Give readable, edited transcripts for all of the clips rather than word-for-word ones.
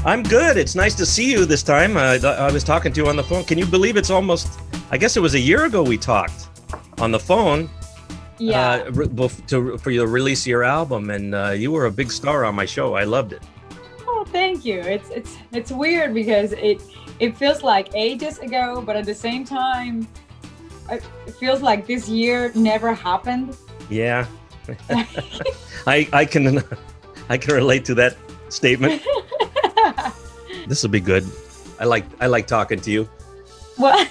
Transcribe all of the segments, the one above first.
I'm good. It's nice to see you this time. I was talking to you on the phone. Can you believe it's almost, I guess it was a year ago we talked on the phone. Yeah. For you to release your album, and you were a big star on my show. I loved it. Oh, thank you. It's weird because it feels like ages ago, but at the same time, it feels like this year never happened. Yeah. I can relate to that statement. This will be good. I like talking to you. Well,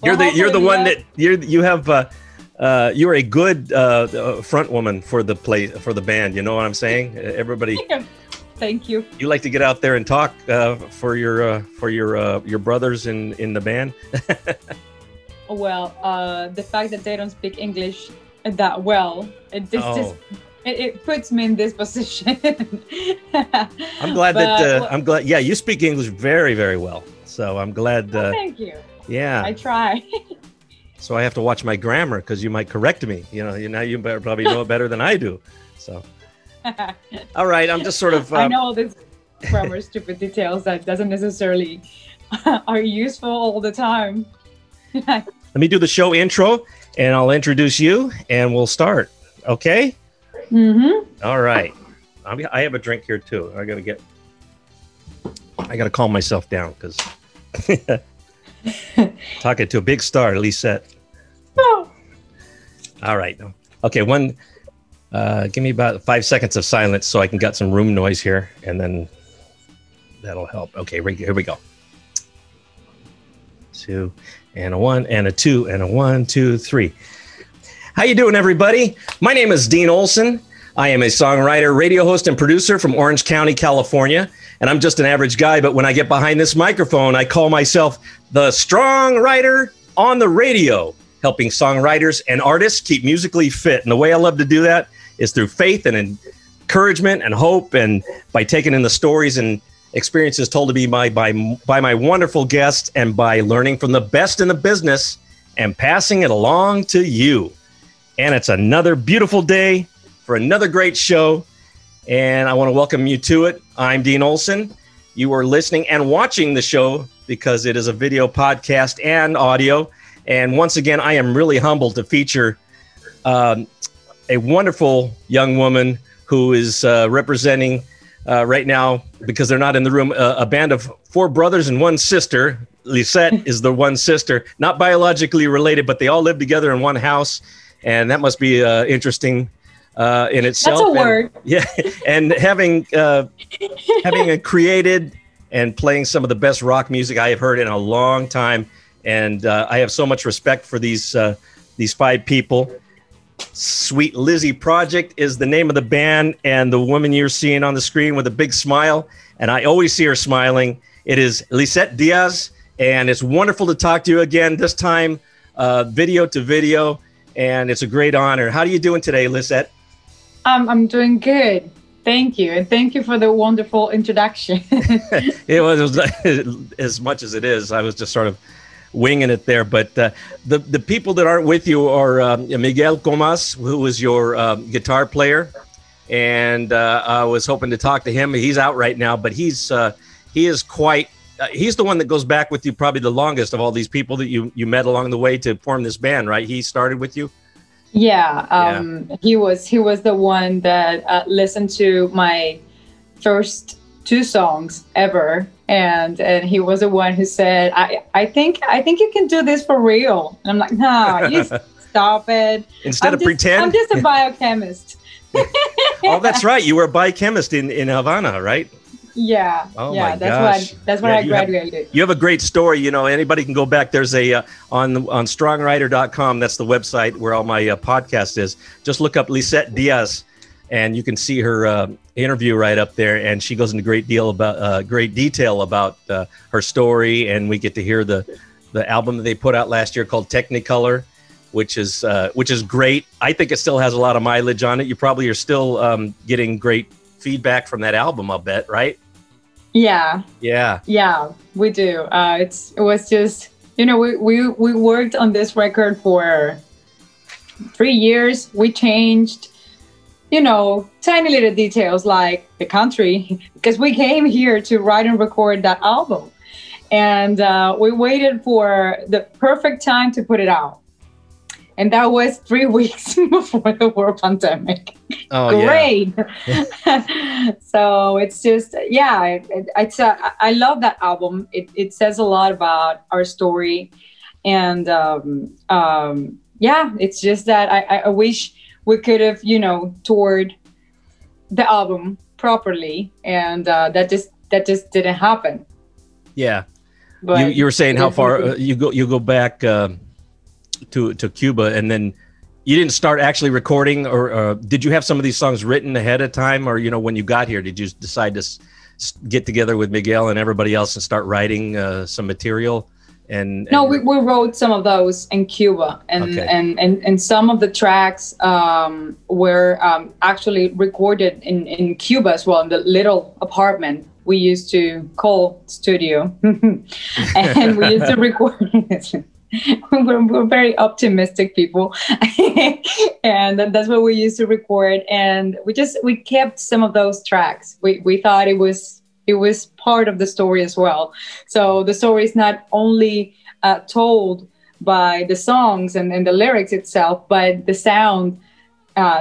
you're the one that you're a good front woman for the band. You know what I'm saying? Everybody. Thank you. You like to get out there and talk for your brothers in the band. Well, the fact that they don't speak English that well, it puts me in this position. I'm glad I'm glad. Yeah, you speak English very, very well. So I'm glad. Thank you. Yeah, I try. So I have to watch my grammar because you might correct me. You know, now you probably know it better than I do. So, all right, I'm just sort of. I know all these grammar stupid details that doesn't necessarily are useful all the time. Let me do the show intro, and I'll introduce you, and we'll start. Okay. Mm-hmm. All right. I have a drink here too. I gotta calm myself down because talking to a big star, Lisette. Oh. All right. Okay. Give me about 5 seconds of silence so I can get some room noise here, and then that'll help. Okay. Here we go. 2 and a 1 and a 2 and a 1, 2, 3. How you doing, everybody? My name is Dean Olson. I am a songwriter, radio host, and producer from Orange County, California. And I'm just an average guy, but when I get behind this microphone, I call myself the StrongWriter on the radio, helping songwriters and artists keep musically fit. And the way I love to do that is through faith and encouragement and hope, and by taking in the stories and experiences told to me by my wonderful guests, and by learning from the best in the business and passing it along to you. And it's another beautiful day for another great show, and I want to welcome you to it. I'm Dean Olson. You are listening and watching the show because it is a video podcast and audio. And once again, I am really humbled to feature a wonderful young woman who is representing right now, because they're not in the room, a band of 4 brothers and 1 sister. Lisette is the one sister, not biologically related, but they all live together in one house. And that must be interesting in itself. That's a word. Yeah, and having created and playing some of the best rock music I have heard in a long time, and I have so much respect for these 5 people. SWEET LIZZY Project is the name of the band, and the woman you're seeing on the screen with a big smile, and I always see her smiling, it is LISSET DIAZ, and it's wonderful to talk to you again, this time video to video. And it's a great honor. How are you doing today, Lisette? I'm doing good. Thank you. And thank you for the wonderful introduction. It was as much as it is. I was just sort of winging it there. But the people that aren't with you are Miguel Comas, who is your guitar player. And I was hoping to talk to him. He's out right now, but he is quite... he's the one that goes back with you probably the longest of all these people that you met along the way to form this band, right? He started with you? Yeah, he was the one that listened to my first 2 songs ever, and he was the one who said, I think you can do this for real. And I'm like, no, you stop it. Instead of pretend. I'm just a biochemist. Oh, that's right. You were a biochemist in Havana, right? Yeah. Oh yeah, my gosh. That's where I graduated. You have a great story. You know, anybody can go back. There's a on StrongWriter.com. That's the website where all my podcast is. Just look up Lisette DIAZ, and you can see her interview right up there. And she goes into great detail about her story. And we get to hear the album that they put out last year called Technicolor, which is great. I think it still has a lot of mileage on it. You probably are still getting great feedback from that album, I'll bet, right? Yeah, we do. It was just, you know, we worked on this record for 3 years. We changed you know, tiny little details like the country, because we came here to write and record that album. And we waited for the perfect time to put it out. And that was 3 weeks before the world pandemic. Oh, great. Yeah. So it's just, yeah, I love that album. It says a lot about our story. And yeah, it's just that I wish we could have, you know, toured the album properly. And that just didn't happen. Yeah. But you were saying how far you go back to Cuba, and then you didn't start actually recording, or did you have some of these songs written ahead of time, or, you know, when you got here, did you decide to get together with Miguel and everybody else and start writing some material? No, we wrote some of those in Cuba, and okay. and some of the tracks were actually recorded in Cuba as well, in the little apartment we used to call studio. And we used to record it. We're very optimistic people. And that's what we used to record. And we kept some of those tracks. We thought it was part of the story as well. So the story is not only told by the songs and the lyrics itself, but the sound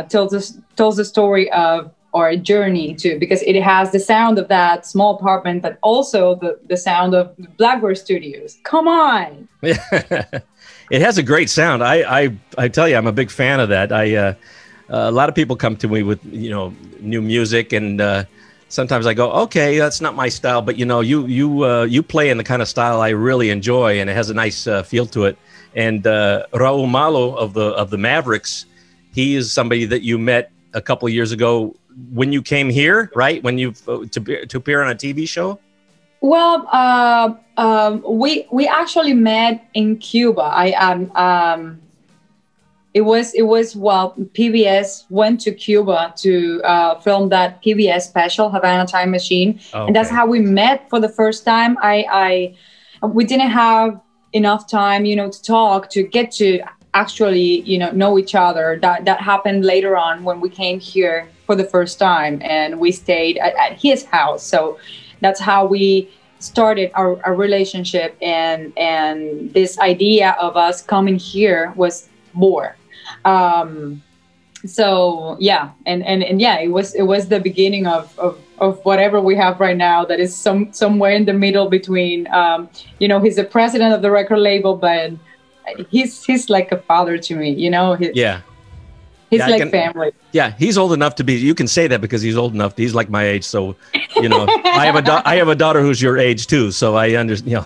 tells the story of our journey too, because it has the sound of that small apartment, but also the sound of Blackbird Studios. Come on. It has a great sound. I tell you, I'm a big fan of that. A lot of people come to me with, you know, new music, and sometimes I go, okay, that's not my style, but you know, you play in the kind of style I really enjoy, and it has a nice feel to it. And Raul Malo of the Mavericks, he is somebody that you met a couple of years ago when you came here, right? When you to appear on a TV show. Well, we actually met in Cuba. It was while PBS went to Cuba to film that PBS special, Havana Time Machine. Okay. And that's how we met for the first time. We didn't have enough time, you know, to talk, to get to actually, you know each other. That happened later on when we came here for the first time, and we stayed at his house. So that's how we started our relationship, and this idea of us coming here was born. So yeah, and yeah, it was the beginning of whatever we have right now, that is somewhere in the middle between, you know, he's the president of the record label, but he's like a father to me, you know. He's like family. Yeah, he's old enough to be. You can say that because he's old enough. He's like my age, so you know. I have a daughter who's your age too, so I understand. You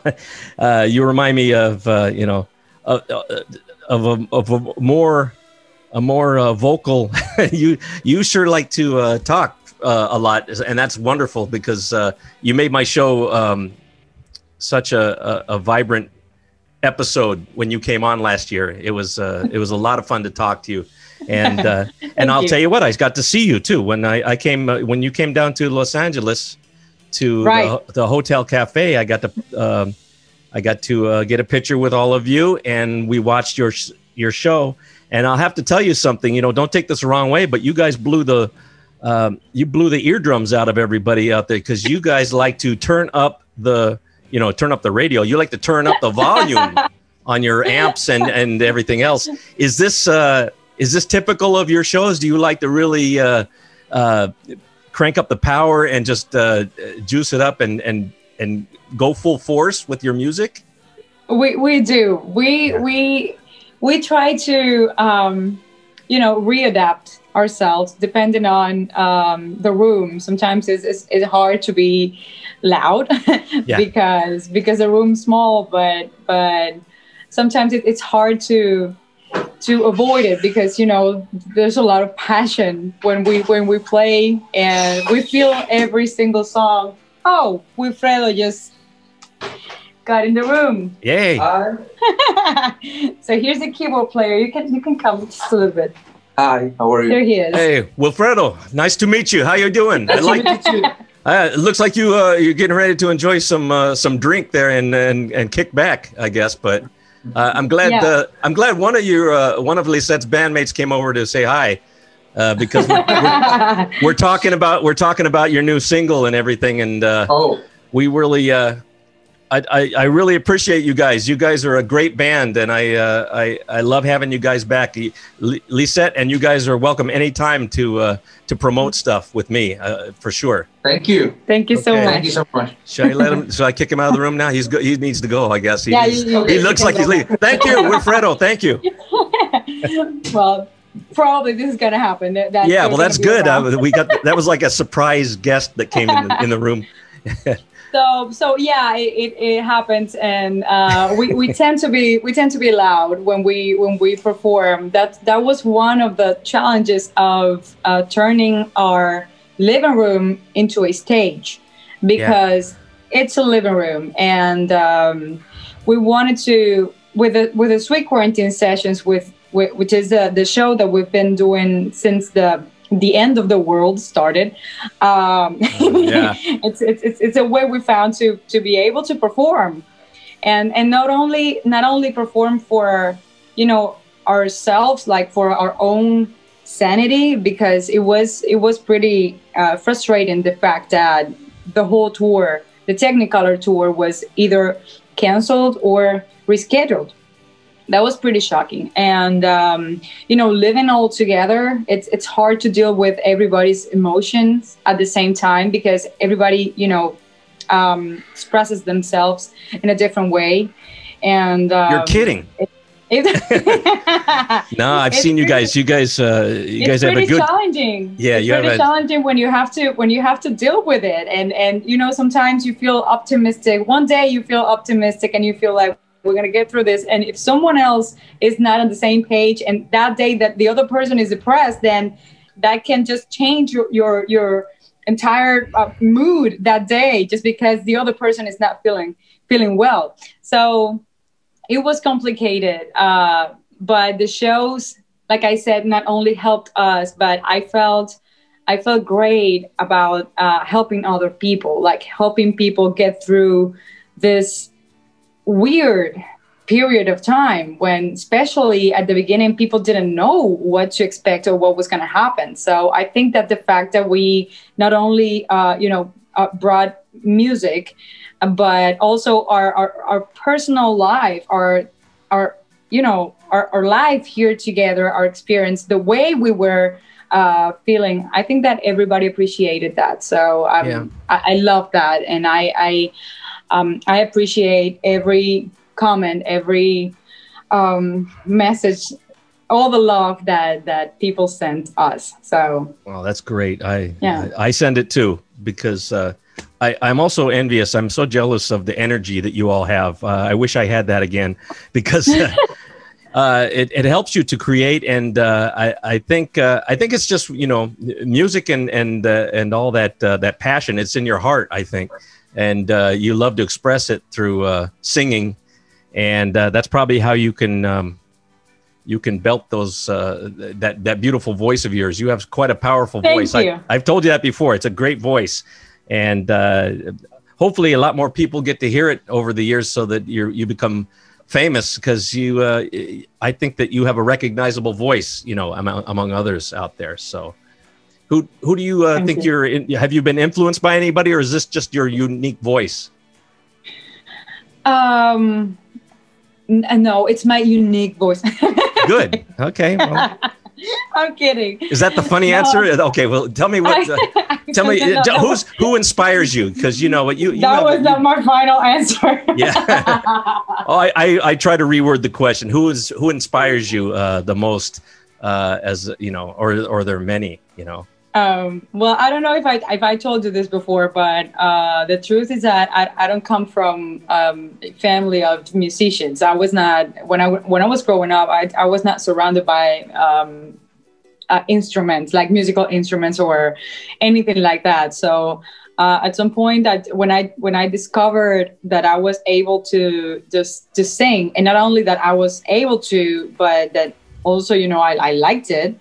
know, you remind me of you know, of a more vocal. you sure like to talk a lot, and that's wonderful, because you made my show such a vibrant episode when you came on last year. It was a lot of fun to talk to you. And and I'll tell you what, I got to see you too when I came when you came down to Los Angeles to the Hotel Cafe. I got to get a picture with all of you, and we watched your show. And I'll have to tell you something. You know, don't take this the wrong way, but you guys blew the eardrums out of everybody out there, because you guys like to turn up the radio. You like to turn up the volume on your amps and everything else. Is this typical of your shows? Do you like to really crank up the power and just juice it up and go full force with your music? We do. We try to you know, readapt ourselves depending on the room. Sometimes it's hard to be loud because the room's small, but sometimes it's hard to avoid it, because you know, there's a lot of passion when we play, and we feel every single song. Oh, Wilfredo just got in the room. Yay! So here's the keyboard player. You can come just a little bit. Hi, how are you? There he is. Hey, Wilfredo, nice to meet you. How you doing? Nice to meet you too. It looks like you're getting ready to enjoy some drink there and kick back, I guess. But I'm glad one of Lissette's bandmates came over to say hi. because we're talking about your new single and everything, and we really I really appreciate you guys. You guys are a great band, and I love having you guys back. Lisette, and you guys are welcome anytime to promote stuff with me, for sure. Thank you. Thank you so much. Thank you so much. Should I kick him out of the room now? He needs to go, I guess. Yeah, he looks like he's leaving. Thank you, Wilfredo. Thank you. Well, probably this is gonna happen. Yeah, well, that's good. We got that was like a surprise guest that came in the room. So yeah, it happens, and we tend to be loud when we perform. That was one of the challenges of turning our living room into a stage, because it's a living room, and we wanted to with the Sweet Quarantine Sessions, which is the show that we've been doing since the end of the world started. It's a way we found to be able to perform, and not only perform for ourselves, like for our own sanity, because it was pretty frustrating, the fact that the whole tour, the Technicolor tour, was either canceled or rescheduled. That was pretty shocking. And, living all together, it's hard to deal with everybody's emotions at the same time, because everybody, expresses themselves in a different way. And you're kidding. No, I've seen you guys. You guys have a good. Challenging. Yeah, it's pretty challenging when you have to deal with it, and sometimes you feel optimistic. One day you feel optimistic and you feel like, we're going to get through this. And if someone else is not on the same page, and that day that the other person is depressed, then that can just change your entire mood that day, just because the other person is not feeling well. So it was complicated. But the shows, like I said, not only helped us, but I felt great about helping other people, like helping people get through this weird period of time when, especially at the beginning, people didn't know what to expect or what was going to happen. So I think that the fact that we not only brought music, but also our personal life, our life here together, our experience, the way we were feeling, I think that everybody appreciated that. So I love that, and I appreciate every comment, every message, all the love that people sent us. So, well, that's great. I send it too, because I'm also envious. I'm so jealous of the energy that you all have. I wish I had that again, because it helps you to create. And I think it's just, music and all that passion. It's in your heart, I think. And you love to express it through singing, and that's probably how you can belt those that beautiful voice of yours. You have quite a powerful voice. I've told you that before. It's a great voice, and hopefully a lot more people get to hear it over the years, so that you become famous, because I think that you have a recognizable voice, among others out there. So. Who do you think you're in? Have you been influenced by anybody, or is this just your unique voice? No, it's my unique voice. Good. Okay. Well, I'm kidding. Is that the funny answer? Okay. Well, tell me what. Tell me who inspires you, because what you. That was not my final answer. Yeah. Oh, I try to reword the question. Who inspires you the most? As or there are many. Well, I don't know if I told you this before, but the truth is that I don't come from a family of musicians. I was not, when I was growing up, I was not surrounded by instruments, like musical instruments or anything like that. So at some point, that when I discovered that I was able to just sing, and not only that I was able to, but that also I liked it.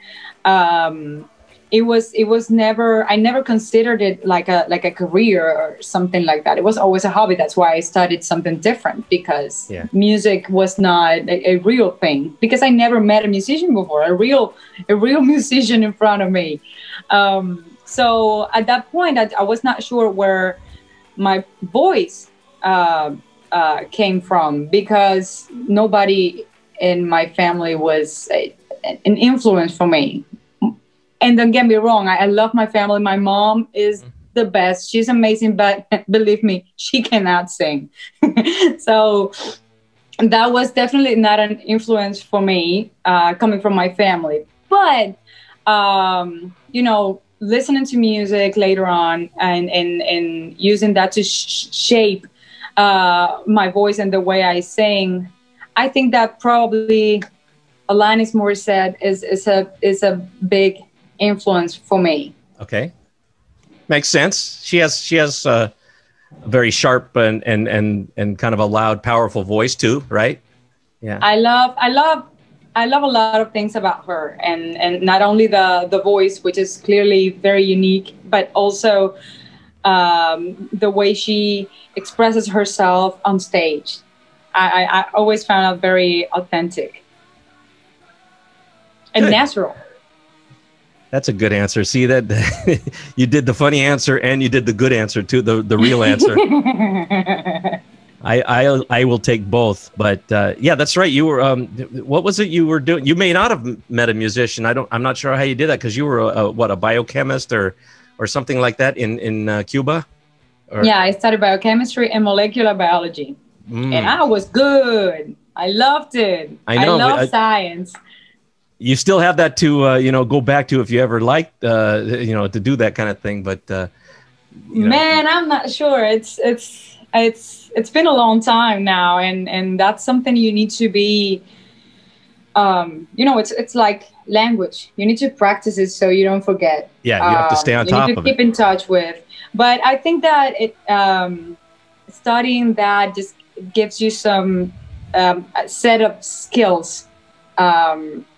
it was never, I never considered it like a career or something like that. It was always a hobby. That's why I studied something different, because music was not a real thing, because I never met a musician before, a real musician in front of me. So at that point, I was not sure where my voice came from, because nobody in my family was an influence for me. And don't get me wrong, I love my family. My mom is the best. She's amazing, but believe me, she cannot sing. So that was definitely not an influence for me, coming from my family. But, you know, listening to music later on and using that to shape my voice and the way I sing, I think that probably Alanis Morissette is a big influence for me. Okay, makes sense. She has a very sharp and kind of a loud, powerful voice too, right? Yeah. I love a lot of things about her, and not only the voice, which is clearly very unique, but also the way she expresses herself on stage. I always found out very authentic and natural. That's a good answer. See that you did the funny answer and you did the good answer too, the real answer. I will take both, but yeah, that's right. You were what was it you were doing? You may not have met a musician. I'm not sure how you did that, because you were a biochemist or something like that in Cuba. Yeah, I studied biochemistry and molecular biology, and I was good. I loved it. I love science. You still have that to you know, go back to if you ever liked you know, to do that kind of thing, but you know. Man, I'm not sure. It's been a long time now, and that's something you need to be you know, it's like language. You need to practice it so you don't forget. Yeah, you have to stay on top of it. You need to keep in touch with. But I think that studying that just gives you some set of skills,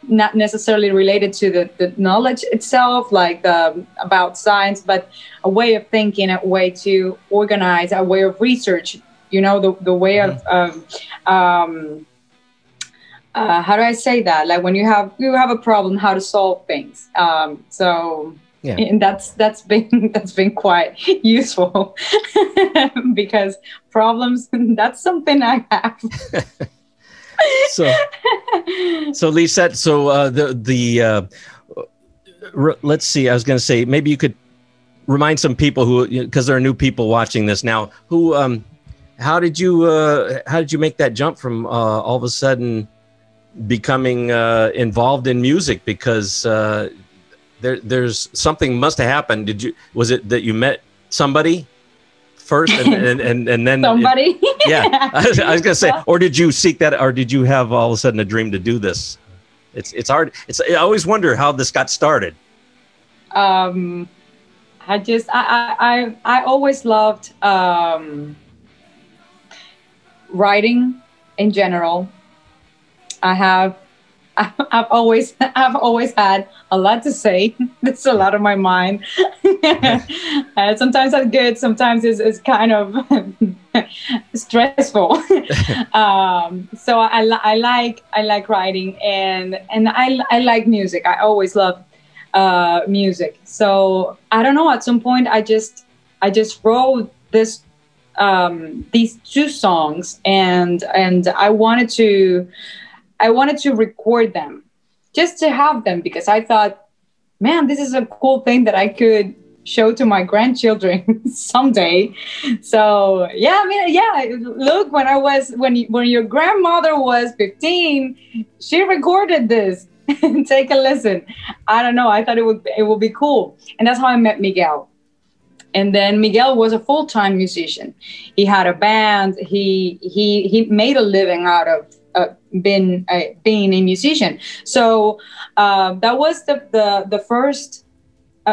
not necessarily related to the knowledge itself, like about science, but a way of thinking, a way to organize, a way of research. You know, the way of how do I say that? Like when you have a problem, how to solve things. So. Yeah. And that's been quite useful because problems, that's something I have. So Lisette, so let's see, I was going to say, maybe you could remind some people who, because there are new people watching this now, who how did you make that jump from all of a sudden becoming involved in music? Because there's something must have happened. Was it that you met somebody first and then somebody? Yeah, I was gonna say, or did you seek that, or did you have all of a sudden a dream to do this? It's hard. I always wonder how this got started. I always loved writing in general. I've always had a lot to say. There's a lot on my mind. Sometimes that's good. Sometimes it's kind of stressful. So I like writing, and I like music. I always loved music. So I don't know. At some point, I just wrote these two songs, and I wanted to record them, just to have them, because I thought, man, this is a cool thing that I could show to my grandchildren someday. So yeah, I mean, yeah, look, when your grandmother was 15, she recorded this. Take a listen. I don't know. I thought it would be cool, and that's how I met Miguel. And then Miguel was a full-time musician. He had a band. He made a living out of being a musician. So that was the first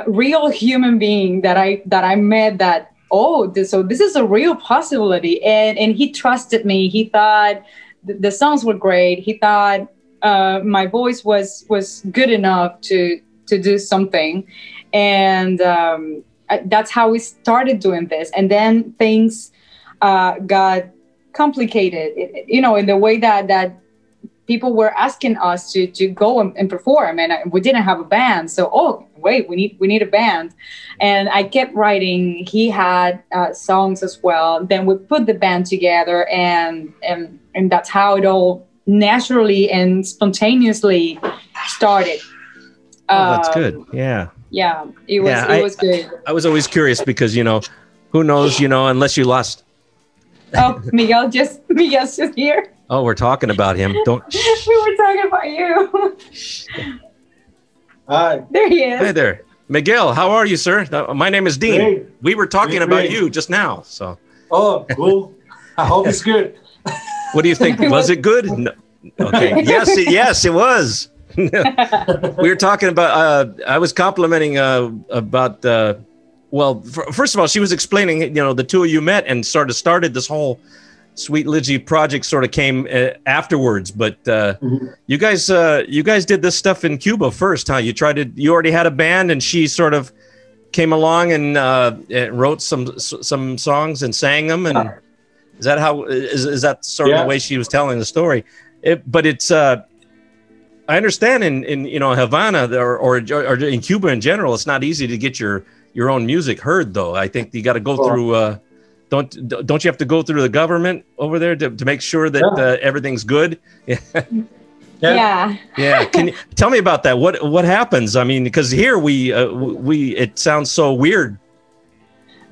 real human being that I met, that so this is a real possibility, and he trusted me. He thought the songs were great. He thought my voice was good enough to to do something, and that's how we started doing this. And then things got complicated, you know, in the way that people were asking us to go and perform, and we didn't have a band. So, oh wait, we need a band, and I kept writing. He had songs as well. Then we put the band together, and that's how it all naturally and spontaneously started. Oh, that's good. Yeah. Yeah, it was good. I was always curious because, you know, who knows, you know, unless you lost. Oh, Miguel's just here. Oh, we're talking about him. Don't. We were talking about you. Hi. There he is. Hey there. Miguel, how are you, sir? My name is Dean. Great. We were talking about Great. you just now. So. Oh, cool. I hope it's good. What do you think? Was it good? No. Okay. Yes, it was. We were talking about, I was complimenting about, well, first of all, she was explaining, you know, the two of you met and sort of started this whole Sweet Lizzy project sort of came afterwards. But you guys did this stuff in Cuba first, huh? You already had a band, and she sort of came along and wrote some songs and sang them. And is that how, is that sort of the way she was telling the story? But it's, I understand in you know, Havana or in Cuba in general, it's not easy to get your own music heard, though. I think you got to go through. Don't you have to go through the government over there to make sure that everything's good? Yeah. Can you tell me about that? What happens? I mean, because here it sounds so weird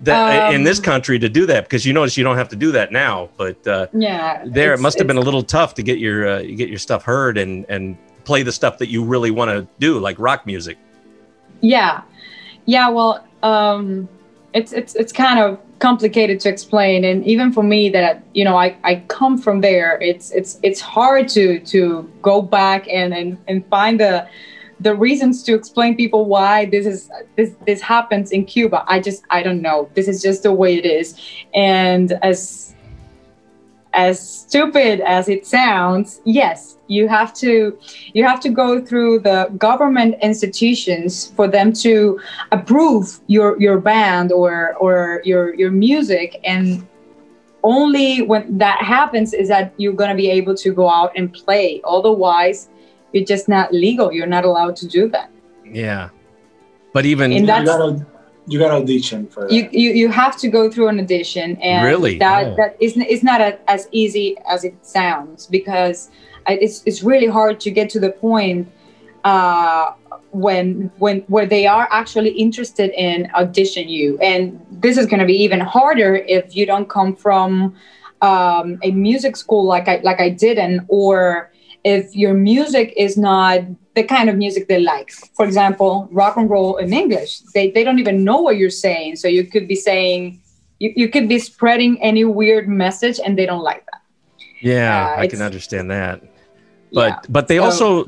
that in this country to do that, because you notice you don't have to do that now, but there it must have been a little tough to get your stuff heard and play the stuff that you really want to do, like rock music. Yeah. Well, it's kind of complicated to explain, and even for me, that, you know, I come from there, it's hard to go back and find the reasons to explain people why this happens in Cuba. I don't know. This is just the way it is, and as stupid as it sounds, yes, you have to go through the government institutions for them to approve your band or your music, and only when that happens is that you're going to be able to go out and play. Otherwise, it's just not legal. You're not allowed to do that. Yeah, but even you got audition for that. You have to go through an audition, and really that is not as easy as it sounds, because it's really hard to get to the point where they are actually interested in audition you. And this is going to be even harder if you don't come from a music school like I didn't, or if your music is not the kind of music they like. For example, rock and roll in English, they don't even know what you're saying. So you could be saying, you could be spreading any weird message, and they don't like that. Yeah, I can understand that. But they also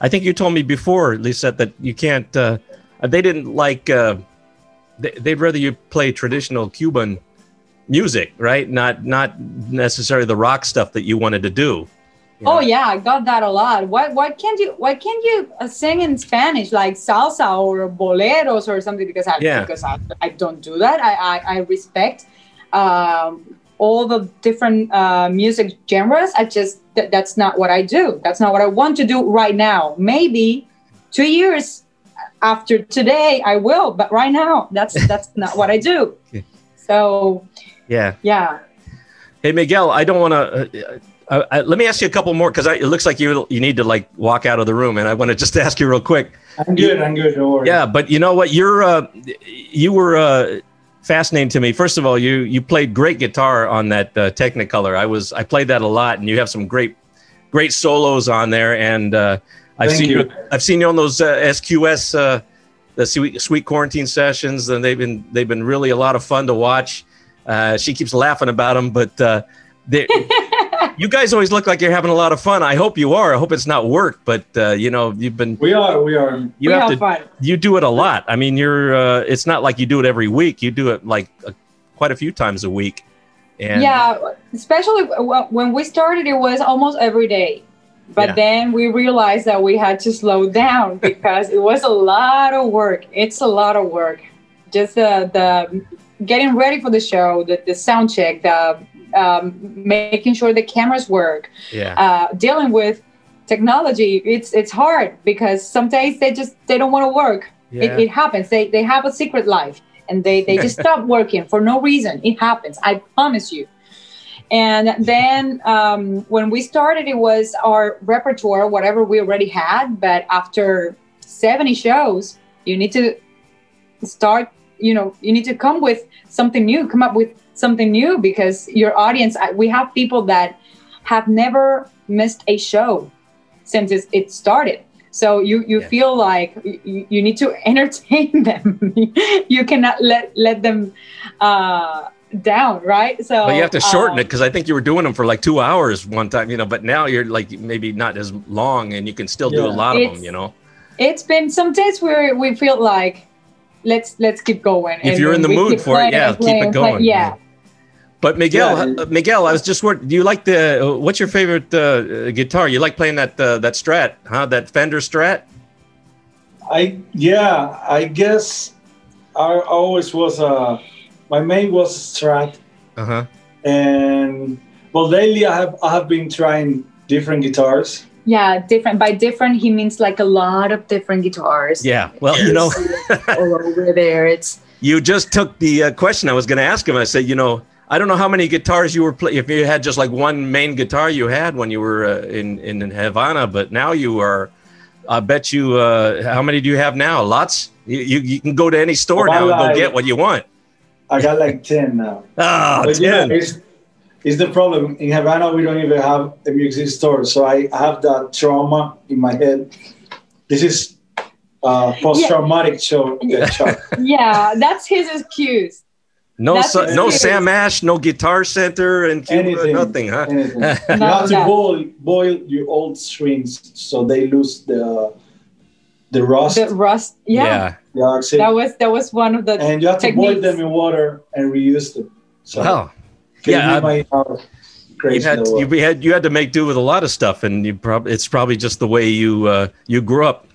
I think you told me before, Lisette, that you can't. They didn't like. They'd rather you play traditional Cuban music, right? Not necessarily the rock stuff that you wanted to do. Oh yeah, I got that a lot. Why can't you sing in Spanish, like salsa or boleros or something? Because I don't do that. I respect all the different music genres. That's not what I do. That's not what I want to do right now. Maybe 2 years after today I will, but right now that's not what I do. So yeah. Hey Miguel, I don't want to. Let me ask you a couple more, because it looks like you need to like walk out of the room, and I want to just ask you real quick. I'm good. Don't worry. Yeah, but you know what? You were fascinating to me. First of all, you played great guitar on that Technicolor. I played that a lot, and you have some great solos on there. And I've seen you on those SQS the Sweet Quarantine sessions, and they've been really a lot of fun to watch. She keeps laughing about them, but you guys always look like you're having a lot of fun. I hope you are. I hope it's not work, but you know, you've been. We are. We have fun. You do it a lot. I mean, you're. It's not like you do it every week. You do it like quite a few times a week. And yeah, especially when we started, it was almost every day. But then we realized that we had to slow down because it was a lot of work. It's a lot of work. Just the getting ready for the show, the sound check, making sure the cameras work, dealing with technology. It's hard because some days they don't want to work. It happens. They have a secret life and they just stop working for no reason. It happens. I promise you. And then when we started, it was our repertoire, whatever we already had. But after 70 shows, you need to start, you need to come up with something new because your audience, we have people that have never missed a show since it started. So you feel like you need to entertain them. You cannot let them down, right? So but you have to shorten it because I think you were doing them for like 2 hours one time, but now you're like maybe not as long and you can still do a lot of them, It's been some days where we feel like let's keep going. If you're in the mood for it, keep it going. But Miguel, I was just wondering, do you like what's your favorite guitar? You like playing that Strat, huh? That Fender Strat? I guess I always was my main was Strat. And well, lately I have been trying different guitars. Yeah, different. By different, he means like a lot of different guitars. Yeah, well, all over there. You just took the question I was going to ask him. I said, I don't know how many guitars you were playing. If you had just like one main guitar you had when you were in Havana, but now you are. I bet you. How many do you have now? Lots. You can go to any store now and go get what you want. I got like 10 now. Oh, but 10. It's the problem. In Havana, we don't even have a music store. So I have that trauma in my head. This is post-traumatic shock. Yeah, that's his excuse. No Sam Ash, no Guitar Center and Cuba, nothing, huh? Anything. You have to boil your old strings so they lose the rust. The rust, yeah. That was one of the and you have to techniques. boil them in water and reuse them. So you had to make do with a lot of stuff, and it's probably just the way you grew up,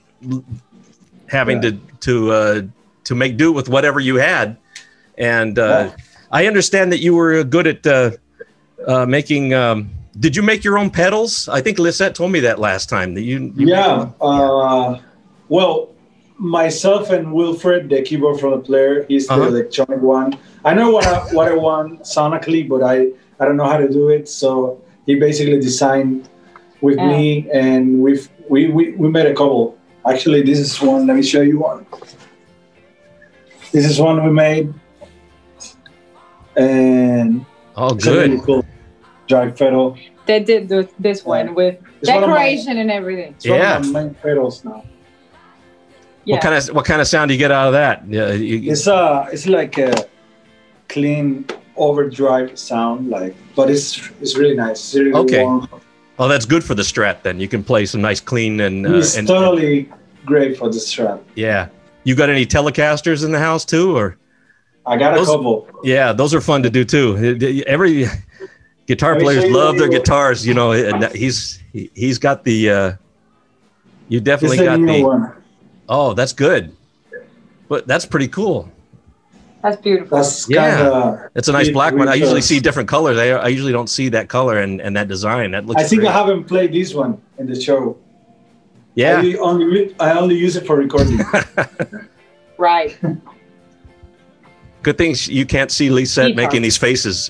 having to make do with whatever you had. And I understand that you were good at making. Did you make your own pedals? I think Lisette told me that last time that you well, myself and Wilfred, the keyboard from the player, he's the electronic one. I know what I want sonically, but I don't know how to do it. So he basically designed with me, and we made a couple. Actually, this is one. Let me show you one. This is one we made, and good. Really cool. Drive pedal. They did this one with decoration and everything. It's one of my main pedals now. Yeah. What kind of sound do you get out of that? Yeah, it's like a clean overdrive sound, but it's really nice. It's really warm. Oh, that's good for the Strat. Then you can play some nice clean and. It's totally great for the Strat. Yeah, you got any Telecasters in the house too, or? I got a couple. Yeah, those are fun to do too. Every guitar players love their guitars. He's got the. You definitely got the. One. Oh, that's good. But that's pretty cool. That's beautiful. It's a nice black one. I usually see different colors. I usually don't see that color and that design. That looks. I think great. I haven't played this one in the show. Yeah. I only use it for recording. Right. Good thing you can't see Lisette making these faces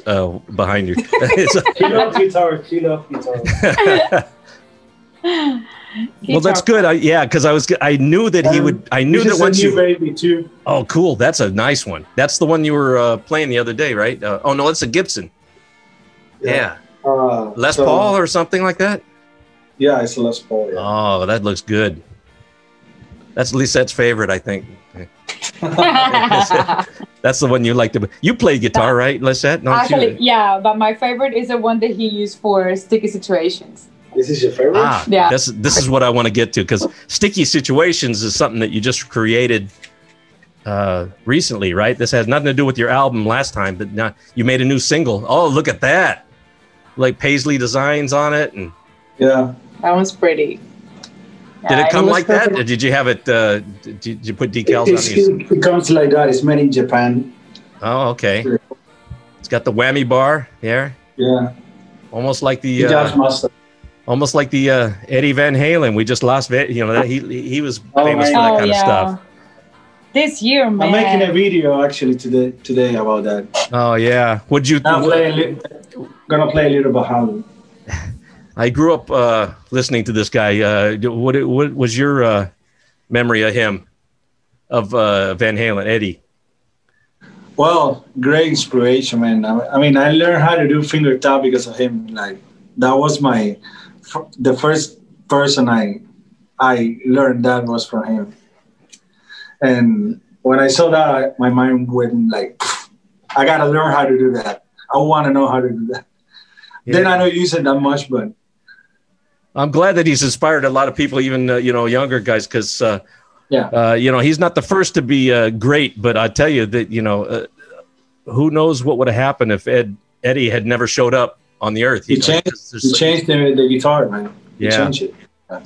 behind you. She loves guitar. She loves guitar. Well, that's good. Because I knew that he would. I knew that once you. Baby too. Oh, cool! That's a nice one. That's the one you were playing the other day, right? Oh no, it's a Gibson. Yeah. Les Paul or something like that. Yeah, it's a Les Paul. Yeah. Oh, that looks good. That's Lisette's favorite, I think. That's the one you like to. You play guitar, right, Lisette? Actually, yeah, but my favorite is the one that he used for Sticky Situations. This is your favorite? Yeah. This is what I want to get to, because Sticky Situations is something that you just created recently, right? This has nothing to do with your album last time, but now you made a new single. Oh, look at that! Like Paisley designs on it, and yeah. That one's pretty. Did it come like that? Or did you have it? Did you put decals on these? It comes like that. It's made in Japan. Oh, okay. It's got the whammy bar there. Yeah. Almost like the Eddie Van Halen. We just lost. You know that he was famous for that kind of stuff. This year, man. I'm making a video actually today about that. Oh yeah. Would you? Gonna play a little Bahama. I grew up listening to this guy. What was your memory of him, of Van Halen, Eddie? Well, great inspiration, man. I mean, I learned how to do finger tap because of him. Like that was the first person I learned that was from him. And when I saw that, my mind went like, I gotta learn how to do that. I want to know how to do that. Yeah. Then I don't use it that much, but I'm glad that he's inspired a lot of people, even younger guys, because he's not the first to be great. But I tell you that who knows what would have happened if Eddie had never showed up on the earth. He changed the guitar, man. He changed it. Yeah.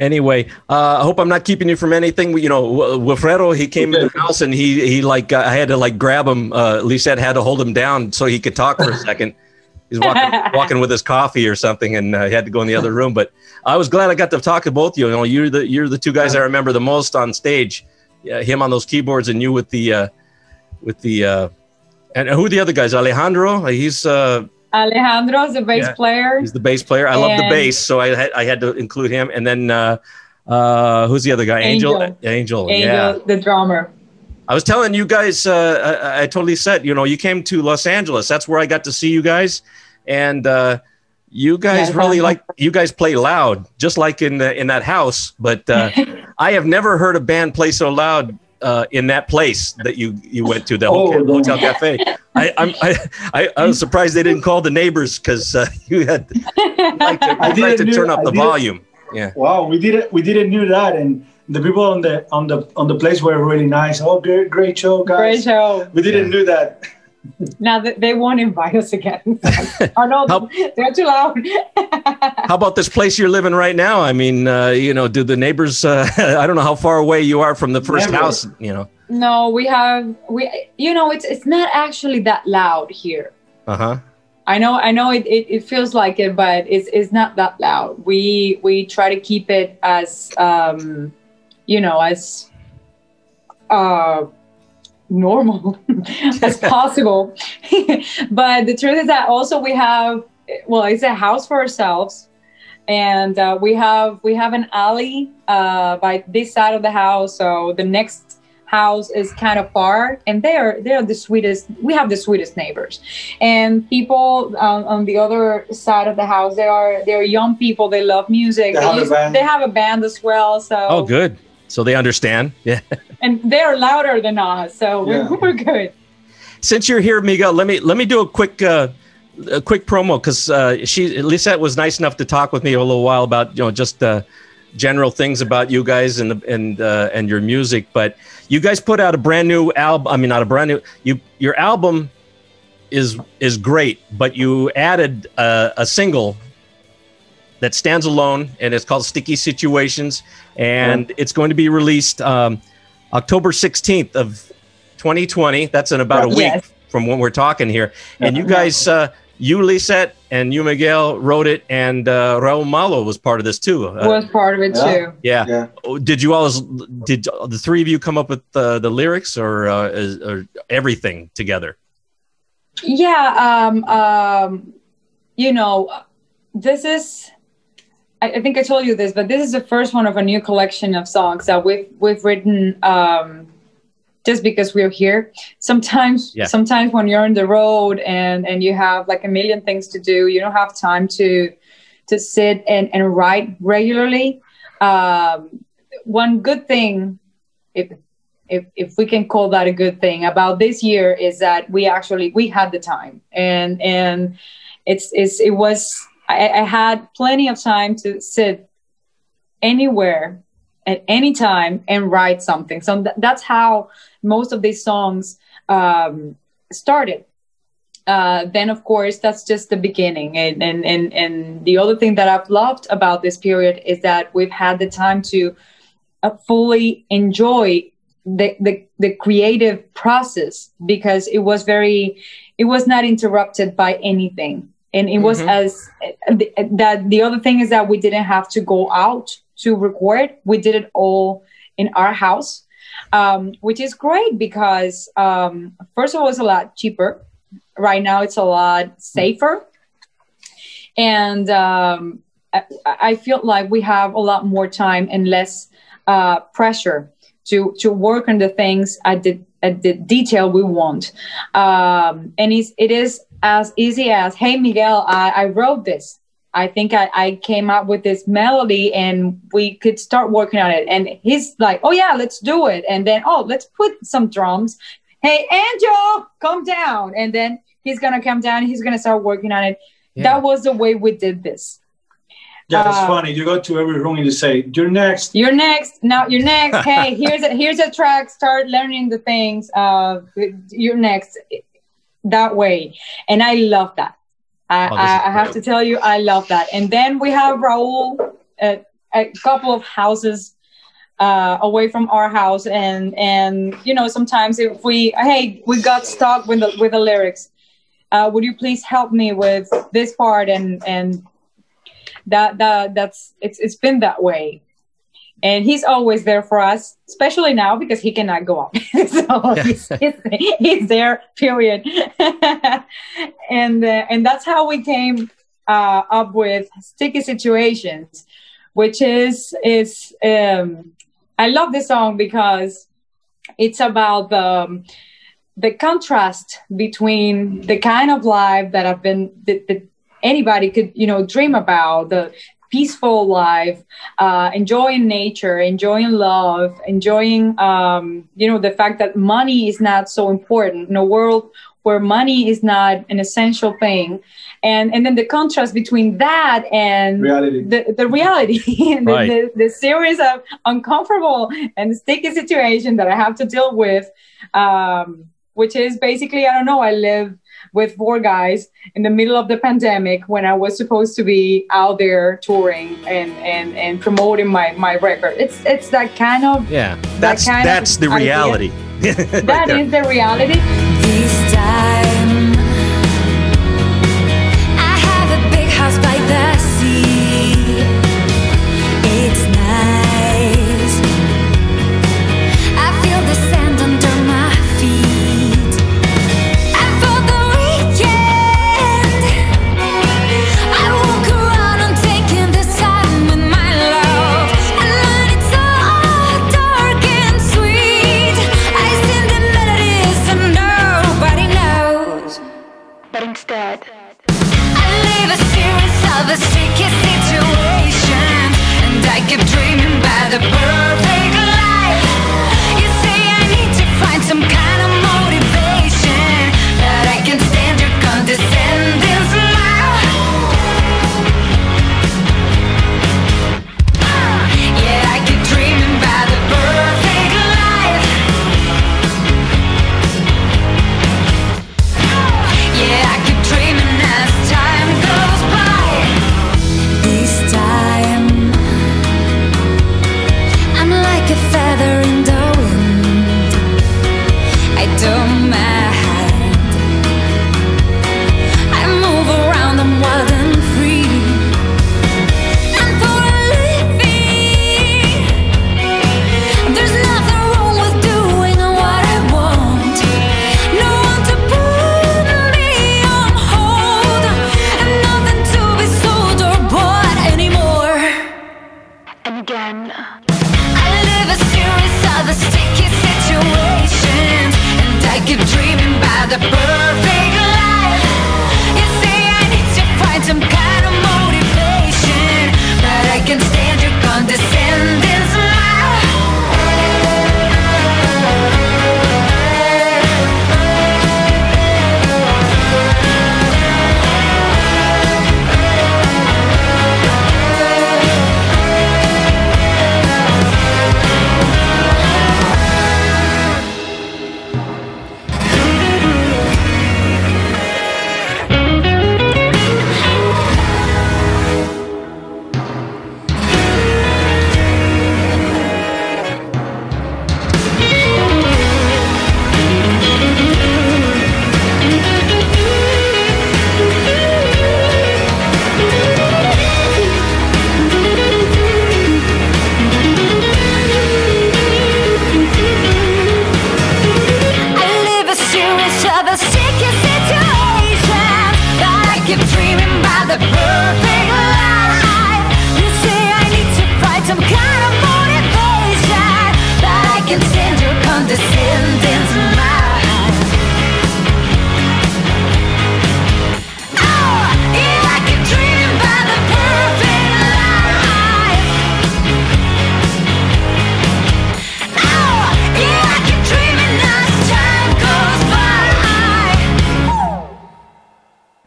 Anyway, I hope I'm not keeping you from anything. Wilfredo, he came in the house and he I had to like grab him. Lisette had to hold him down so he could talk for a second. He's walking with his coffee or something, and he had to go in the other room. But I was glad I got to talk to both of you. You're the two guys I remember the most on stage. Him on those keyboards, and you with the and who are the other guys? Alejandro. Alejandro's the bass player. He's the bass player. I love the bass, so I had to include him. And then who's the other guy? Angel, yeah, the drummer. I was telling you guys, I totally said, you came to Los Angeles. That's where I got to see you guys. And you guys you guys play loud, just like in that house. But I have never heard a band play so loud in that place that you went to, the Hotel Cafe. I was surprised they didn't call the neighbors because you had to turn up the volume. Yeah. Wow, we didn't knew that, and the people on the place were really nice. Oh, great show, guys. Great show. We didn't do that. Now they won't invite us again. Oh no, they're too loud. How about this place you're living right now? I mean, do the neighbors? I don't know how far away you are from the first house. No, it's not actually that loud here. I know it feels like it, but it's not that loud. We try to keep it as normal as possible. But the truth is that also we have, it's a house for ourselves, and we have an alley by this side of the house. So the next house is kind of far, and they're the sweetest. We have the sweetest neighbors, and people on the other side of the house, they're young people. They love music. They have a band as well. So good. So they understand. Yeah. And they're louder than us, so we're good. Since you're here, Miguel, let me do a quick promo, because Lisette was nice enough to talk with me a little while about just general things about you guys and your music. But you guys put out a brand new album. I mean, not a brand new. Your album is great, but you added a single that stands alone, and it's called Sticky Situations, and it's going to be released October 16th of 2020. That's in about a week from when we're talking here. And you guys, you, Lisette, and you, Miguel, wrote it, and Raul Malo was part of this too. Was part of it too. Yeah. Did the three of you come up with the lyrics, or everything together? Yeah. This is, I think I told you this, but this is the first one of a new collection of songs that we've written just because we're here. Sometimes when you're on the road and you have like a million things to do, you don't have time to sit and write regularly. One good thing, if we can call that a good thing about this year, is that we had the time, and I had plenty of time to sit anywhere at any time and write something. So that's how most of these songs started. then of course that's just the beginning. And the other thing that I've loved about this period is that we've had the time to fully enjoy the creative process, because it was not interrupted by anything. And it was the other thing is that we didn't have to go out to record. We did it all in our house, which is great because first of all, it's a lot cheaper. Right now, it's a lot safer. And I feel like we have a lot more time and less pressure to work on the things at the detail we want. And it is as easy as, hey, Miguel, I wrote this. I think I came up with this melody and we could start working on it. And he's like, oh, yeah, let's do it. And then, oh, let's put some drums. Hey, Angel, come down. And then he's going to come down. He's going to start working on it. Yeah. That was the way we did this. Yeah, it's funny. You go to every room and you say, you're next. You're next. Now you're next. Hey, here's a track. Start learning the things. You're next. That way. And I love that. I have to tell you, I love that. And then we have Raul, a couple of houses away from our house. And you know, sometimes if we got stuck with the lyrics, would you please help me with this part? And that's it's been that way. And he's always there for us, especially now because he cannot go out. So he's there, period. And that's how we came up with Sticky Situations, which is I love this song because it's about the contrast between the kind of life that I've been that anybody could, you know, dream about, the peaceful life, enjoying nature, enjoying love, enjoying, the fact that money is not so important in a world where money is not an essential thing. And then the contrast between that and reality. the reality, and right. the series of uncomfortable and sticky situations that I have to deal with, which is basically, I don't know, I live with 4 guys in the middle of the pandemic when I was supposed to be out there touring and promoting my record. It's that kind of that's the reality. That is the reality. This time I have a big house by the sea. It's nice. I feel the sand under my feet. And for the weekend I walk around and taking this time with my love. And when it's all dark and sweet, I sing the melodies and nobody knows. But instead I live a series of a sticky situation, and I keep dreaming about the perfect life. You say I need to find some kind of motivation, that I can stand your condescending smile. Yeah, I keep dreaming about the perfect life. Yeah, I keep dreaming as time goes by. This time I'm like a feather in the wind. I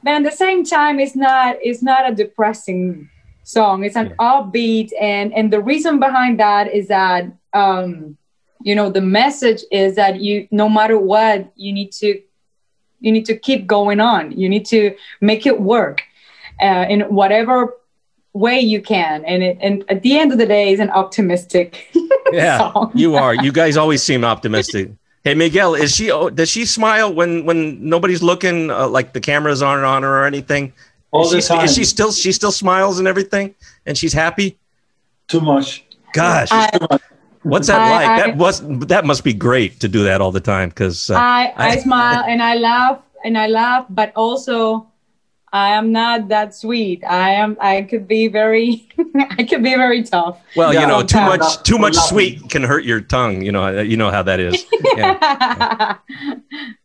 but at the same time, it's not a depressing song. It's an upbeat, and the reason behind that is that you know, the message is that no matter what, you need to keep going on. You need to make it work in whatever way you can, and at the end of the day, it's an optimistic song. You are. You guys always seem optimistic. Hey, Miguel, does she smile when nobody's looking, like the cameras aren't on her or anything? All the time. She still smiles and everything, and she's happy? Too much. Gosh. What's that like? That must be great to do that all the time, because I smile and I laugh, but also I am not that sweet. I could be very tough. Well, you know, too much sweet can hurt your tongue. You know how that is. Yeah.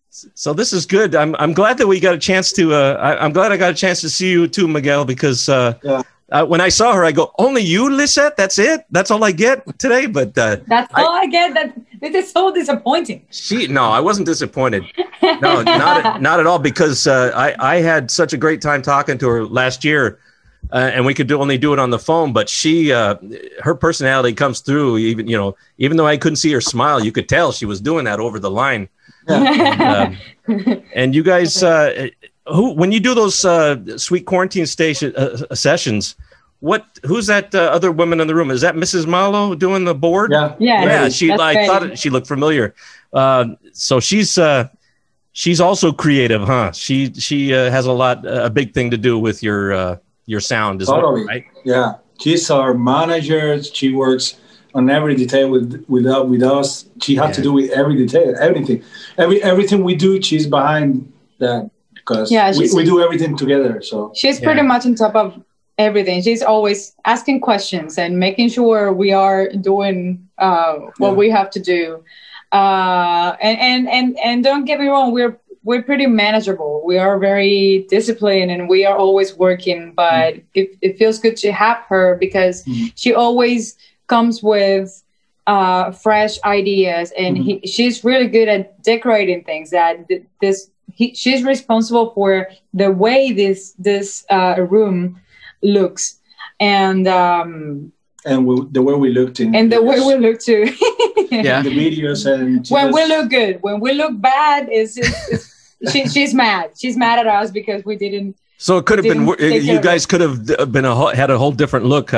So this is good. I'm glad that we got a chance to. I'm glad I got a chance to see you too, Miguel, because when I saw her, I go, "Only you, Lisette? That's it? That's all I get today?" But that's all I get. This is so disappointing. No, I wasn't disappointed. No, not at all, because I had such a great time talking to her last year, and we could only do it on the phone. But her personality comes through. Even though I couldn't see her smile, you could tell she was doing that over the line. Yeah. And you guys, when you do those Sweet Quarantine sessions, who's that other woman in the room? Is that Mrs. Malo doing the board? Yeah. I thought she looked familiar. So she's also creative, huh? She has a big thing to do with your sound as well, right? Yeah, she's our manager. She works on every detail with us. She has to do with every detail, everything we do. She's behind that, because we do everything together. So she's pretty much on top of everything. She's always asking questions and making sure we are doing what we have to do. And don't get me wrong, we're pretty manageable. We are very disciplined and we are always working. But it feels good to have her, because she always comes with fresh ideas, and she's really good at decorating things. She's responsible for the way this room looks, and the way we looked in, and the way we look too. Yeah, the videos, and when we look good. When we look bad, she's mad. She's mad at us because we didn't. So it could have been. You guys could have had a whole different look.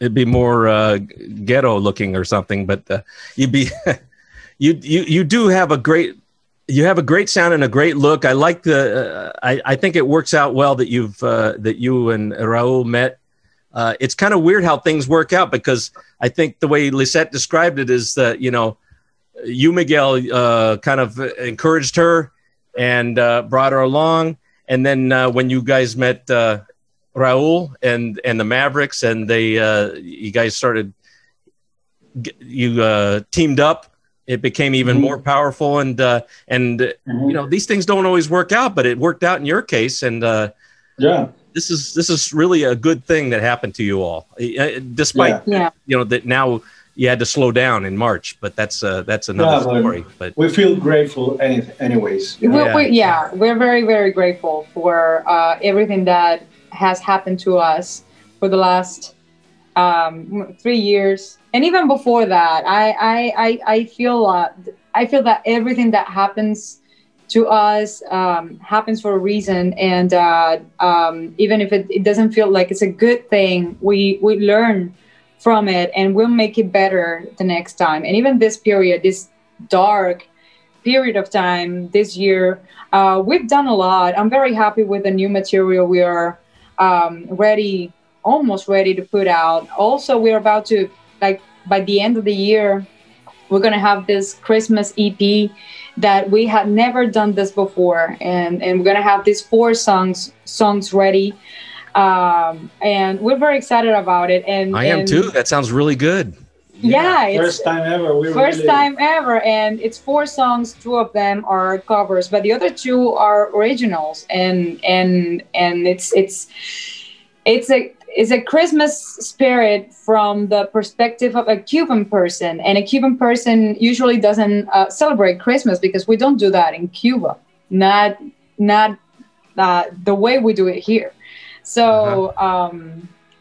It'd be more ghetto looking or something. But you do have a great. You have a great sound and a great look. I like I think it works out well that that you and Raul met. It's kind of weird how things work out, because I think the way Lisette described it is that, you, Miguel, kind of encouraged her and brought her along. And then when you guys met Raul and the Mavericks, and you guys teamed up, it became even more powerful. And these things don't always work out, but it worked out in your case. And this is really a good thing that happened to you all, despite that now you had to slow down in March, but that's another story. But we feel grateful anyways. We're very, very grateful for everything that has happened to us for the last 3 years, and even before that. I feel that everything that happens to us happens for a reason, and even if it doesn't feel like it's a good thing, we learn from it and we'll make it better the next time. And even this period, this dark period of time this year, we've done a lot. I'm very happy with the new material we are almost ready to put out. Also, we're about to, by the end of the year, we're going to have this Christmas EP that we had never done this before, and we're going to have these 4 songs ready, and we're very excited about it. And I am too. That sounds really good. It's first time ever. Time ever, and it's 4 songs. 2 of them are covers, but the other 2 are originals, and it's a Christmas spirit from the perspective of a Cuban person. And a Cuban person usually doesn't celebrate Christmas, because we don't do that in Cuba. Not not the way we do it here. So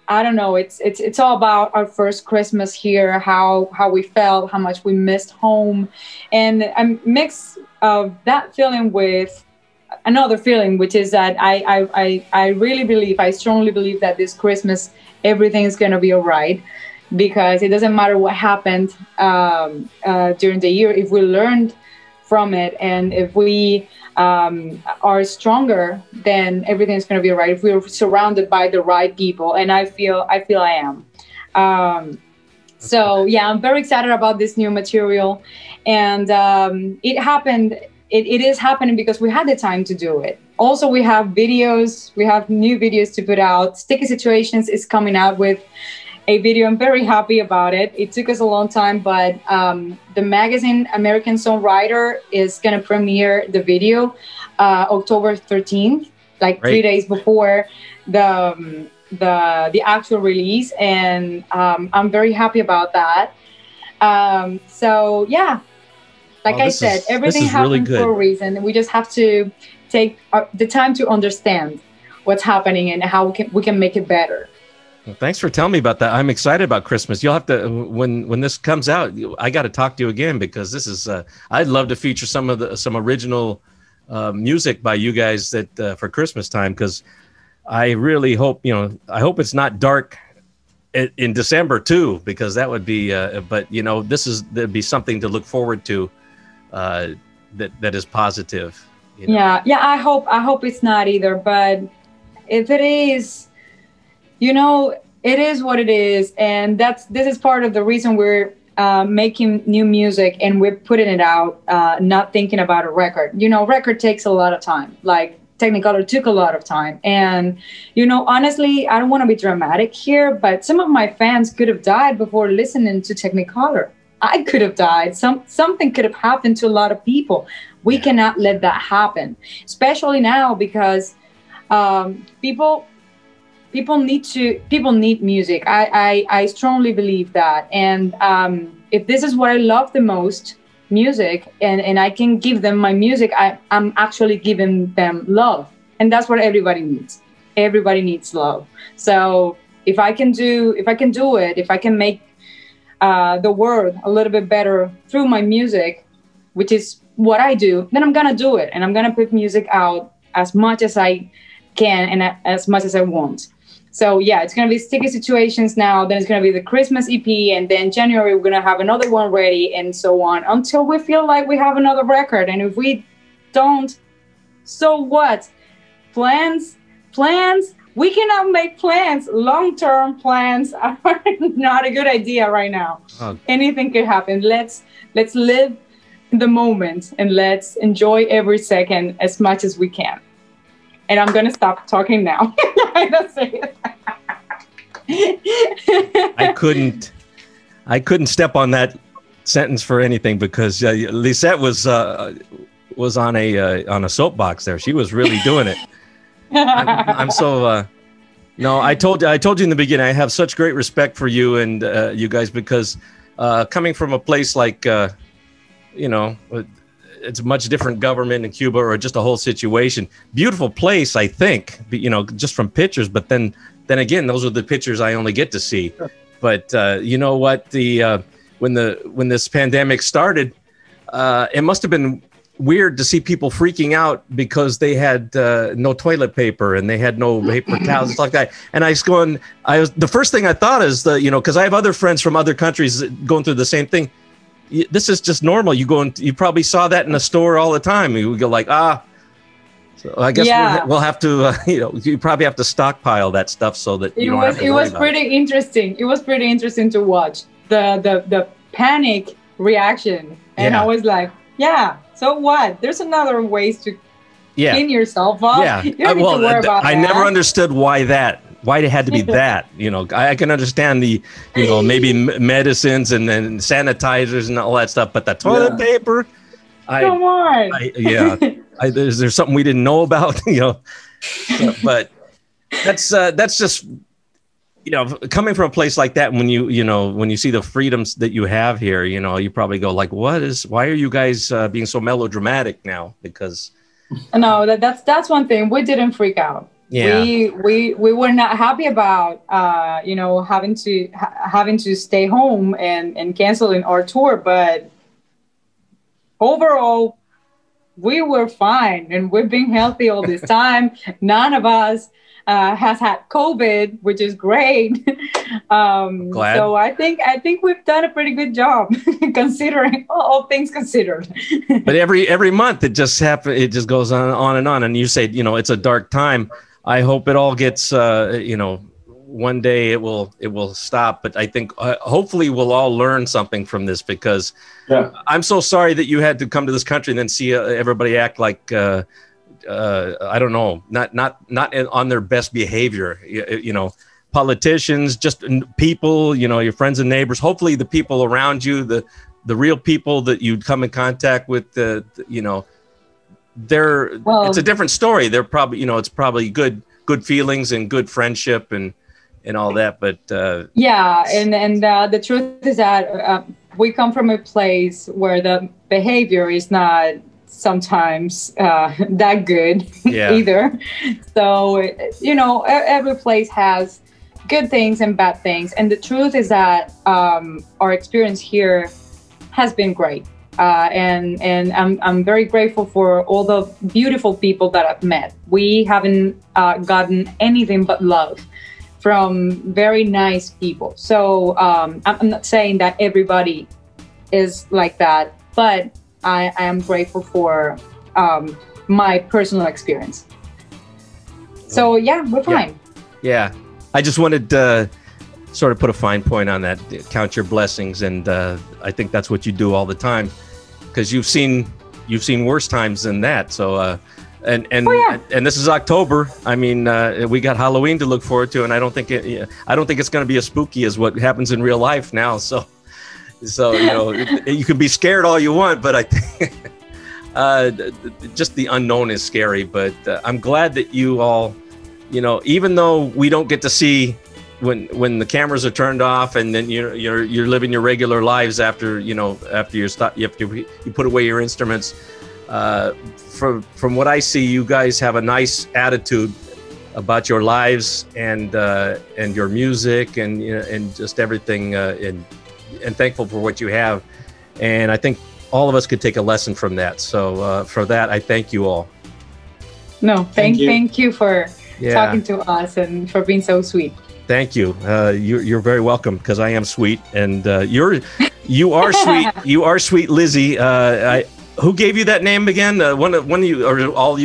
I don't know. It's all about our first Christmas here, how we felt, how much we missed home, and I mix that feeling with another feeling, which is that I really believe, I strongly believe that this Christmas everything is going to be all right, because it doesn't matter what happened during the year. If we learned from it, and if we are stronger, then everything's going to be all right. If we're surrounded by the right people, and I feel I am. So yeah, I'm very excited about this new material, and it happened. It is happening because we had the time to do it. Also, we have videos. We have new videos to put out. Sticky Situations is coming out with a video. I'm very happy about it. It took us a long time, but the magazine American Songwriter is going to premiere the video October 13th, like 3 days before the actual release, and I'm very happy about that. So yeah, like I said, everything happens for a reason. We just have to take the time to understand what's happening and how we can make it better. Well, thanks for telling me about that. I'm excited about Christmas. You'll have to, when this comes out, I got to talk to you again, because this is, I'd love to feature some original music by you guys that for Christmas time, because I really hope, I hope it's not dark in December too, because that would be, but there'd be something to look forward to that is positive. Yeah, I hope it's not either, but if it is, it is what it is, and this is part of the reason we're making new music and we're putting it out, not thinking about a record. Record takes a lot of time. Like Technicolor took a lot of time, and honestly, I don't want to be dramatic here, but some of my fans could have died before listening to Technicolor. I could have died. Something could have happened to a lot of people. We cannot let that happen, especially now, because people need music. I strongly believe that. And if this is what I love the most, music, and I can give them my music, I'm actually giving them love. And that's what everybody needs. Everybody needs love. So if I can do it, if I can make the world a little bit better through my music, which is what I do, then I'm gonna do it. And I'm gonna put music out as much as I can and as much as I want. So yeah, it's going to be Sticky Situations now, then it's going to be the Christmas EP, and then January we're going to have another one ready, and so on, until we feel like we have another record. And if we don't, so what? Plans? We cannot make plans. Long-term plans are not a good idea right now. Anything could happen. Let's live the moment, and let's enjoy every second as much as we can. And I'm going to stop talking now. That's it. I couldn't step on that sentence for anything, because Lisette was on a soapbox there. She was really doing it. I'm so no. I told you in the beginning, I have such great respect for you and you guys, because coming from a place like it's a much different government in Cuba, or just a whole situation. Beautiful place, I think, just from pictures. But then again, those are the pictures I only get to see. Sure. But you know what? When this pandemic started, it must have been weird to see people freaking out because they had no toilet paper and they had no paper towels and stuff like that. And the first thing I thought is because I have other friends from other countries going through the same thing. This is just normal. You probably saw that in a store all the time. You go like, so I guess we'll have to, you probably have to stockpile that stuff so that you don't have to worry about it. It was pretty interesting. It was pretty interesting to watch the panic reaction. And I was like, so what? There's another ways to clean yourself up. Yeah. You don't need to worry about I never understood why it had to be that. I can understand the, maybe medicines and then sanitizers and all that stuff, but the toilet paper, come on. Is there something we didn't know about? But that's just, coming from a place like that, when you see the freedoms that you have here, you probably go like, why are you guys being so melodramatic now? Because No, that's one thing. We didn't freak out. Yeah. We were not happy about you know, having to stay home and canceling our tour, but overall we were fine and we've been healthy all this time. None of us has had COVID, which is great. Glad. So I think we've done a pretty good job considering all things considered. But every month it just happens. It just goes on and on. And you say, you know, it's a dark time. I hope it all gets, you know, one day it will stop. But I think hopefully we'll all learn something from this, because I'm so sorry that you had to come to this country and then see everybody act like, I don't know, not on their best behavior, you know, politicians, just people, you know, your friends and neighbors, hopefully the people around you, the real people that you'd come in contact with, you know, it's a different story. They're probably, you know, it's probably good feelings and good friendship and all that. But yeah, and the truth is that we come from a place where the behavior is not sometimes that good either. So, you know, every place has good things and bad things. And the truth is that our experience here has been great. And I'm very grateful for all the beautiful people that I've met. We haven't gotten anything but love from very nice people. So I'm not saying that everybody is like that, but I am grateful for my personal experience. So yeah, we're fine. Yeah. I just wanted to sort of put a fine point on that. Count your blessings, and I think that's what you do all the time, because you've seen worse times than that. So and this is October. I mean, we got Halloween to look forward to, and I don't think it's going to be as spooky as what happens in real life now. So you know, you can be scared all you want, but I think just the unknown is scary. But I'm glad that you all, you know, even though we don't get to see when the cameras are turned off, and then you're living your regular lives after you stop, you put away your instruments. From what I see, you guys have a nice attitude about your lives and your music and just everything, and thankful for what you have. And I think all of us could take a lesson from that. So for that, I thank you all. No, thank you for talking to us and for being so sweet. Thank you. You're very welcome, because I am sweet, and you are sweet. You are Sweet Lizzy. Who gave you that name again? One of you, or all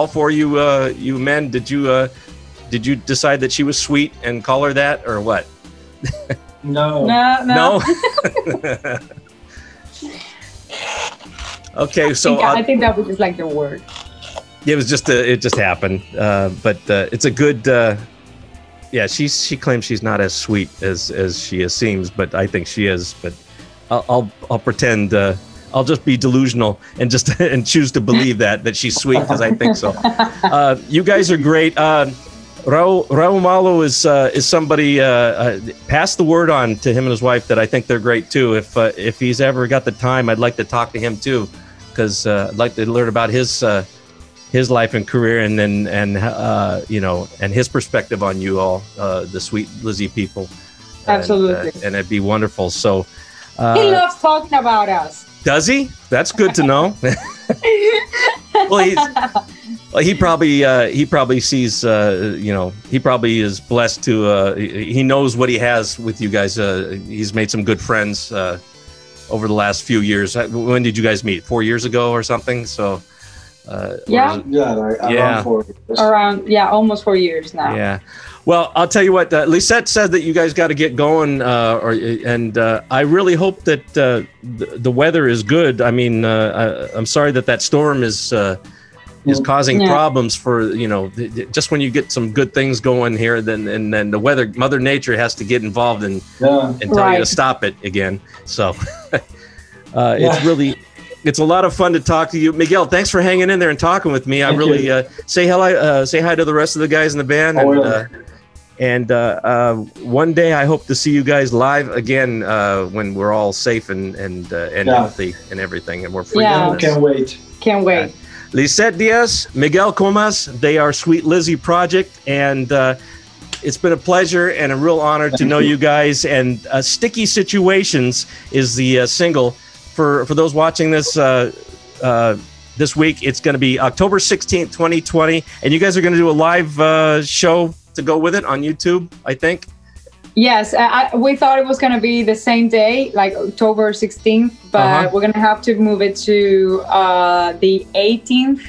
four of you men? Did you decide that she was sweet and call her that, or what? No. Okay, so I think that was just like the word. It was just it just happened, but it's a good. Yeah, she claims she's not as sweet as she seems, but I think she is. But I'll pretend. I'll just be delusional and choose to believe that she's sweet, because I think so. You guys are great. Raul Malo is somebody. Pass the word on to him and his wife that I think they're great too. If he's ever got the time, I'd like to talk to him too, because I'd like to learn about his life and career, and you know, and his perspective on you all, the Sweet Lizzy people. Absolutely. And it'd be wonderful. So he loves talking about us. Does he? That's good to know. Well, he probably sees, you know, he probably is blessed to, he knows what he has with you guys. He's made some good friends over the last few years. When did you guys meet? 4 years ago or something? So around 4 years. Almost 4 years now. Yeah. Well, I'll tell you what, Lisette said that you guys got to get going, and I really hope that the weather is good. I mean, I'm sorry that storm is causing problems for, you know, just when you get some good things going here, then the weather, Mother Nature has to get involved and tell you to stop it again. So it's a lot of fun to talk to you, Miguel. Thanks for hanging in there and talking with me. I really say hi to the rest of the guys in the band, and one day I hope to see you guys live again when we're all safe and healthy and everything, and we're free. Can't wait. Lisset Diaz, Miguel Comas. They are Sweet Lizzy Project, and it's been a pleasure and a real honor to know you guys. And Sticky Situations is the single. For those watching this this week, it's going to be October 16th, 2020. And you guys are going to do a live show to go with it on YouTube, I think. Yes, we thought it was going to be the same day, like October 16th, but we're going to have to move it to the 18th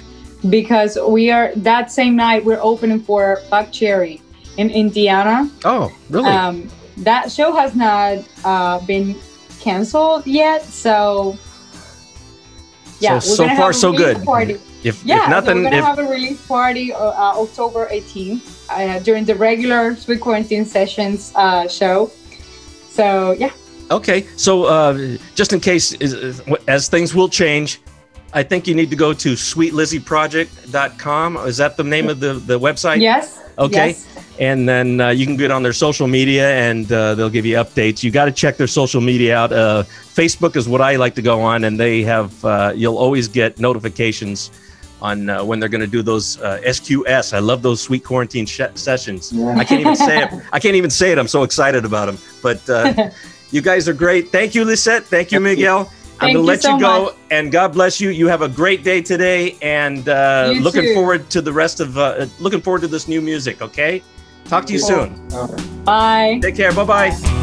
because that same night we're opening for Black Cherry in Indiana. Oh, really? That show has not been canceled yet, so yeah, so far so good. Party. If nothing, we're gonna have a release party October 18th during the regular Sweet Quarantine Sessions show. So yeah. Okay, so just in case, as things will change, I think you need to go to sweetlizzyproject.com. Is that the name of the website? Yes. Okay. Yes. And then you can get on their social media, and they'll give you updates. You got to check their social media out. Facebook is what I like to go on, and they have. You'll always get notifications on when they're going to do those SQS. I love those Sweet Quarantine sessions. Yeah. I can't even say it. I can't even say it. I'm so excited about them. But you guys are great. Thank you, Lisset. Thank you, Miguel. I'm going to let you go, and God bless you. You have a great day today, and looking forward to the rest of. Looking forward to this new music. Okay. Talk to you soon. Bye. Take care. Bye-bye.